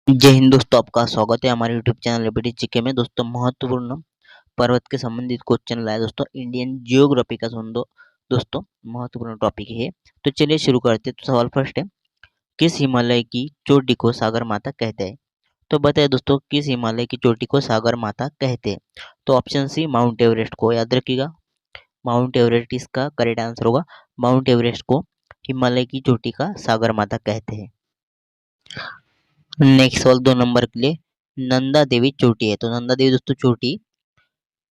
जय हिंद दोस्तों, आपका स्वागत है हमारे यूट्यूब चैनल लिबर्टी जीके में। दोस्तों महत्वपूर्ण पर्वत के संबंधित क्वेश्चन लाए दोस्तों इंडियन जियोग्राफी का दोस्तों महत्वपूर्ण टॉपिक है। तो चलिए शुरू करते हैं। तो सवाल फर्स्ट है, किस हिमालय की चोटी को सागर माता कहते हैं? तो बताइए दोस्तों, किस हिमालय की चोटी को सागर माता कहते हैं? तो ऑप्शन सी माउंट एवरेस्ट को, याद रखिएगा माउंट एवरेस्ट इसका करेक्ट आंसर होगा। माउंट एवरेस्ट को हिमालय की चोटी का सागर माता कहते हैं। नेक्स्ट सवाल 2 नंबर के लिए, नंदा देवी चोटी है। तो नंदा देवी दोस्तों चोटी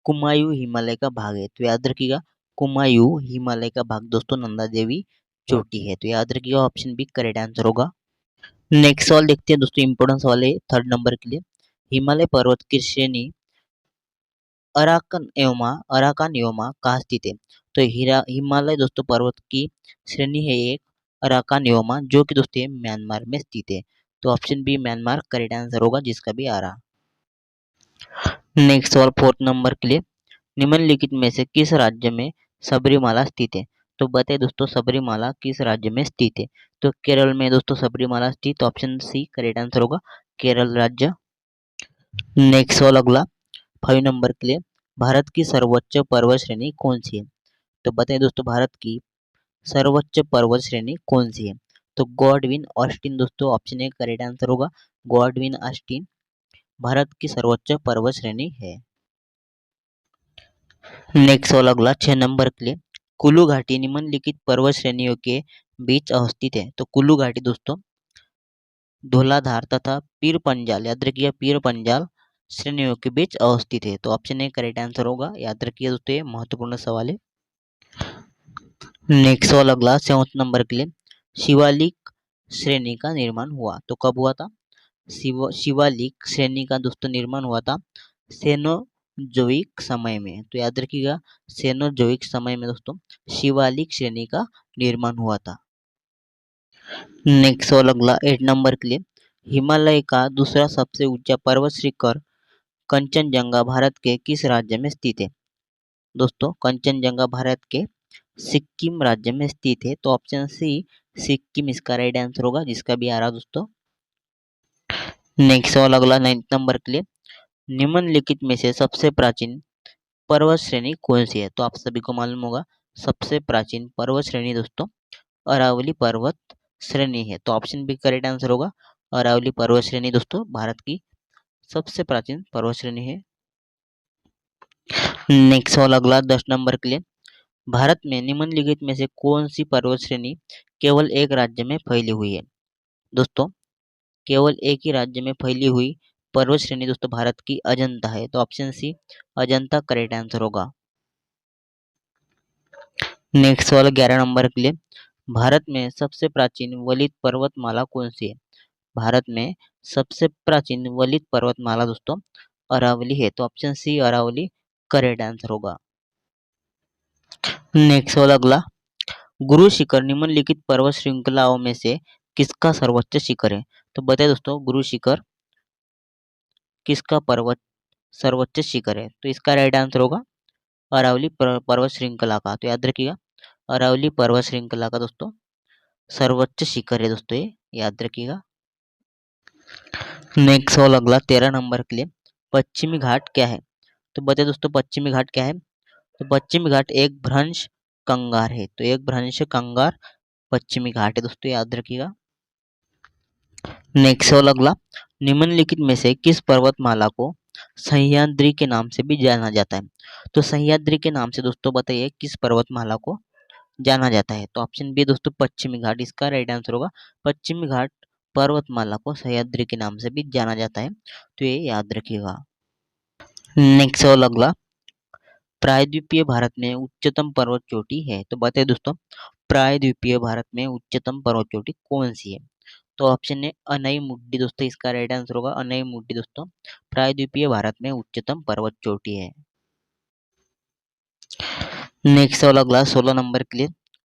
कुमायूं हिमालय का भाग है। तो याद रखिएगा कुमायूं हिमालय का भाग दोस्तों नंदा देवी चोटी है। तो याद रखिएगा ऑप्शन बी करेक्ट आंसर होगा। नेक्स्ट सवाल देखते हैं दोस्तों, इंपॉर्टेंट सवाल है 3rd नंबर के लिए, हिमालय पर्वत की श्रेणी अराकान एवं कहाँ स्थित है? तो हिमालय दोस्तों पर्वत की श्रेणी है एक अराकान एवं, जो कि दोस्तों म्यांमार में स्थित है। तो option B Myanmar correct answer होगा, जिसका भी आ रहा। नेक्स्ट सवाल 4th नंबर के लिए, निम्नलिखित में से किस राज्य में सबरीमाला स्थित है? तो बताइए दोस्तों सबरीमाला किस राज्य में स्थित है? तो केरल में दोस्तों सबरीमाला स्थित, ऑप्शन सी करेक्ट आंसर होगा, केरल राज्य। नेक्स्ट सवाल अगला 5 नंबर के लिए, भारत की सर्वोच्च पर्वत श्रेणी कौन सी है? तो बताइए दोस्तों भारत की सर्वोच्च पर्वत श्रेणी कौन सी है? तो गॉडविन ऑस्टिन दोस्तों ऑप्शन ए करेक्ट आंसर होगा, गॉडविन ऑस्टिन भारत की सर्वोच्च पर्वत श्रेणी है। नेक्स्ट सवाल अगला 6 नंबर के लिए, कुल्लू घाटी निम्नलिखित पर्वत श्रेणियों के बीच अवस्थित है। तो कुल्लू घाटी दोस्तों धौलाधार तथा पीर पंजाल, याद रखिए पीर पंजाल श्रेणियों के बीच अवस्थित है। तो ऑप्शन ए करेक्ट आंसर होगा, याद रखिए दोस्तों ये महत्वपूर्ण सवाल है। नेक्स्ट सवाल अगला 7th नंबर के लिए, शिवालिक श्रेणी का निर्माण हुआ। तो कब हुआ था? शिवालिक श्रेणी का दोस्तों निर्माण हुआ था सेनोजोइक समय में। तो याद रखिएगा सेनोजोइक समय में दोस्तों शिवालिक श्रेणी का निर्माण हुआ था। नेक्स्ट सवाल अगला 8 नंबर के लिए, हिमालय का दूसरा सबसे ऊंचा पर्वत शिखर कंचनजंगा भारत के किस राज्य में स्थित है? दोस्तों कंचनजंगा भारत के सिक्किम राज्य में स्थित है। तो ऑप्शन सी सिक्किम इसका राइट आंसर होगा, जिसका भी आ रहा दोस्तों। नेक्स्ट सवाल अगला 9th नंबर के लिए, निम्नलिखित में से सबसे प्राचीन पर्वत श्रेणी कौन सी है? तो आप सभी को मालूम होगा सबसे प्राचीन पर्वत श्रेणी दोस्तों अरावली पर्वत श्रेणी है। तो ऑप्शन बी करेक्ट आंसर होगा, अरावली पर्वत श्रेणी दोस्तों भारत की सबसे प्राचीन पर्वत श्रेणी है। नेक्स्ट सवाल अगला 10 नंबर के लिए, भारत में निम्नलिखित में से कौन सी पर्वत श्रेणी केवल एक राज्य में फैली हुई है? दोस्तों केवल एक ही राज्य में फैली हुई पर्वत श्रेणी दोस्तों भारत की अजंता है। तो option C Ajanta correct answer होगा। नेक्स्ट सवाल 11 नंबर के लिए, भारत में सबसे प्राचीन वलित पर्वतमाला कौन सी है? भारत में सबसे प्राचीन वलित पर्वतमाला दोस्तों अरावली है। तो option C Aravalli correct answer होगा। नेक्स्ट सवाल अगला, गुरु शिखर निम्नलिखित पर्वत श्रृंखलाओं में से किसका सर्वोच्च शिखर है? तो बताइए दोस्तों गुरु शिखर किसका पर्वत सर्वोच्च शिखर है? तो इसका राइट आंसर होगा अरावली पर्वत श्रृंखला का। तो याद रखिएगा अरावली पर्वत श्रृंखला का दोस्तों सर्वोच्च शिखर है दोस्तों, ये याद रखिएगा। नेक्स्ट सवाल अगला 13 नंबर के लिए, पश्चिमी घाट क्या है? तो बताइए दोस्तों पश्चिमी घाट क्या है? तो पश्चिमी घाट एक भ्रंश कंगार है। तो एक भ्रंश कंगार पश्चिमी घाट है दोस्तों, याद रखिएगा। नेक्स्ट सवाल अगला, निम्नलिखित में से किस पर्वतमाला को सह्याद्री के नाम से भी जाना जाता है? तो सह्याद्री के नाम से दोस्तों बताइए किस पर्वतमाला को जाना जाता है? तो ऑप्शन बी दोस्तों पश्चिमी घाट इसका राइट आंसर होगा। पश्चिमी घाट पर्वतमाला को सह्याद्री के नाम से भी जाना जाता है। तो ये याद रखिएगा। नेक्स्ट सवाल अगला, प्रायद्वीपीय भारत में उच्चतम पर्वत चोटी है। तो बताइए दोस्तों प्रायद्वीपीय भारत में उच्चतम पर्वत चोटी कौन सी है? तो ऑप्शन है अनई मुड्डी दोस्तों, इसका राइट आंसर होगा अनई मुड्डी दोस्तों प्रायद्वीपीय भारत में उच्चतम पर्वत चोटी है। नेक्स्ट सवाल अगला 16 नंबर के लिए,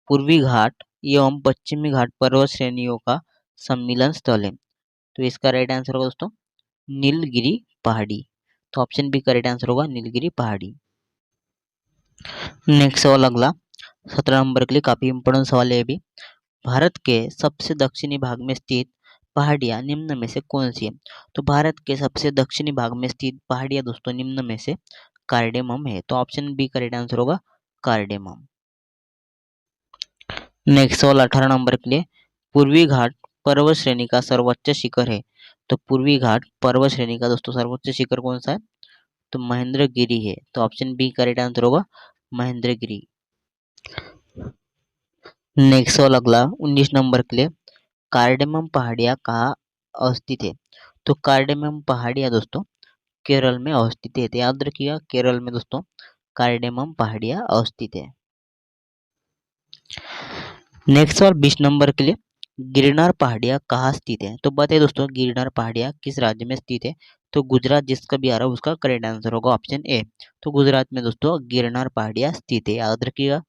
पूर्वी घाट एवं पश्चिमी घाट पर्वत श्रेणियों का सम्मिलन स्थल है। तो इसका राइट आंसर होगा दोस्तों नीलगिरी पहाड़ी। तो ऑप्शन बी करेक्ट आंसर होगा नीलगिरी पहाड़ी। नेक्स्ट सवाल अगला 17 नंबर के लिए काफी इंपोर्टेंट सवाल है। अभी भारत के सबसे दक्षिणी भाग में स्थित पहाड़ियाँ निम्न में से कौन सी है? तो भारत के सबसे दक्षिणी भाग में स्थित पहाड़ियाँ दोस्तों निम्न में से कार्डेमम है। तो ऑप्शन बी करेक्ट आंसर होगा कार्डेमम। नेक्स्ट सवाल 18 नंबर के लिए, पूर्वी घाट पर्वत श्रेणी का सर्वोच्च शिखर है। तो पूर्वी घाट पर्वत श्रेणी का दोस्तों सर्वोच्च शिखर कौन सा है? तो महेंद्रगिरी है। तो ऑप्शन बी करेक्ट आंसर होगा महेंद्रगिरी। नेक्स्ट सवाल अगला 19 नंबर के लिए, कार्डेमम पहाड़ियाँ कहाँ अवस्थित है? तो कार्डेमम पहाड़ियाँ दोस्तों केरल में अवस्थित है। तो याद रखिएगा केरल में दोस्तों कार्डेमम पहाड़ियाँ अवस्थित है। नेक्स्ट सवाल 20 नंबर के लिए, गिरनार पहाड़ियाँ कहाँ स्थित है? तो बताइए दोस्तों गिरनार पहाड़ियाँ किस राज्य में स्थित है? तो गुजरात जिसका भी आ रहा है उसका करेक्ट आंसर होगा ऑप्शन ए। तो गुजरात में दोस्तों गिरनार पहाड़ियाँ स्थित है, याद रखिएगा।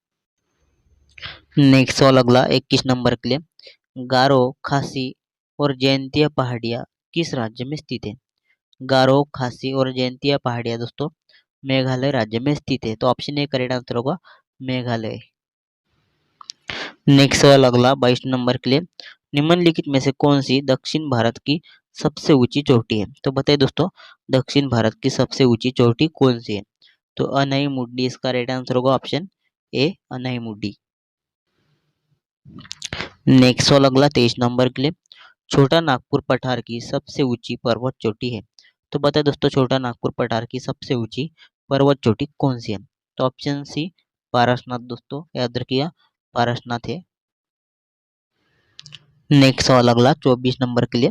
नेक्स्ट सवाल अगला 21 नंबर के लिए, गारो खासी और जयंतिया पहाड़ियाँ किस राज्य में स्थित है? गारो खासी और जयंतिया पहाड़ियाँ दोस्तों मेघालय राज्य में स्थित है। तो ऑप्शन ए करेक्ट आंसर होगा मेघालय। नेक्स्ट सवाल अगला 22 नंबर के लिए, निम्नलिखित में से कौन सी दक्षिण भारत की सबसे ऊंची चोटी है? तो बताइए दोस्तों दक्षिण भारत की सबसे ऊंची चोटी कौन सी है? तो अनाई मुड्डी इसका राइट आंसर होगा ऑप्शन ए अनाई मुड्डी। नेक्स्ट सवाल अगला 23 नंबर के लिए, छोटा नागपुर पठार की सबसे ऊंची पर्वत चोटी है। तो बताइए दोस्तों छोटा नागपुर पठार की सबसे ऊंची पर्वत चोटी कौन सी है? तो ऑप्शन सी पारसनाथ दोस्तों, याद रखिएगा पारसनाथ है। नेक्स्ट सवाल अगला 24 नंबर के लिए,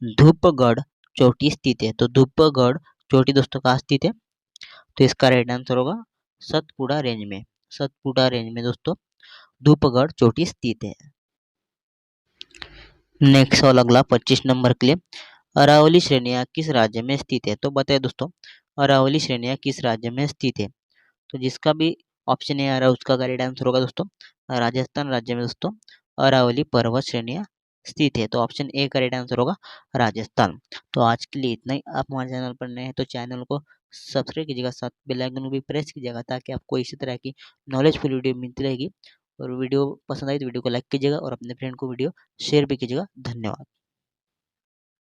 धूपगढ़ चोटी स्थित है। तो धूपगढ़ चोटी दोस्तों कहाँ स्थित है? तो इसका राइट आंसर होगा सतपुड़ा रेंज में। सतपुड़ा रेंज में दोस्तों धूपगढ़ चोटी स्थित है। नेक्स्ट सवाल अगला 25 नंबर के लिए, अरावली श्रेणियां किस राज्य में स्थित है? तो बताइए दोस्तों अरावली श्रेणियां किस राज्य में स्थित है? तो जिसका भी ऑप्शन ए आ रहा है उसका करेक्ट आंसर होगा दोस्तों राजस्थान राज्य में दोस्तों अरावली पर्वत श्रेणियां स्थित है। तो ऑप्शन ए करेक्ट आंसर होगा राजस्थान। तो आज के लिए इतना ही। आप हमारे चैनल पर नए हैं तो चैनल को सब्सक्राइब कीजिएगा, साथ बेल आइकन को भी प्रेस कीजिएगा ताकि आपको इसी तरह की नॉलेजफुल वीडियो मिलती रहेगी। और वीडियो पसंद आई तो वीडियो को लाइक कीजिएगा और अपने फ्रेंड को वीडियो शेयर भी कीजिएगा। धन्यवाद।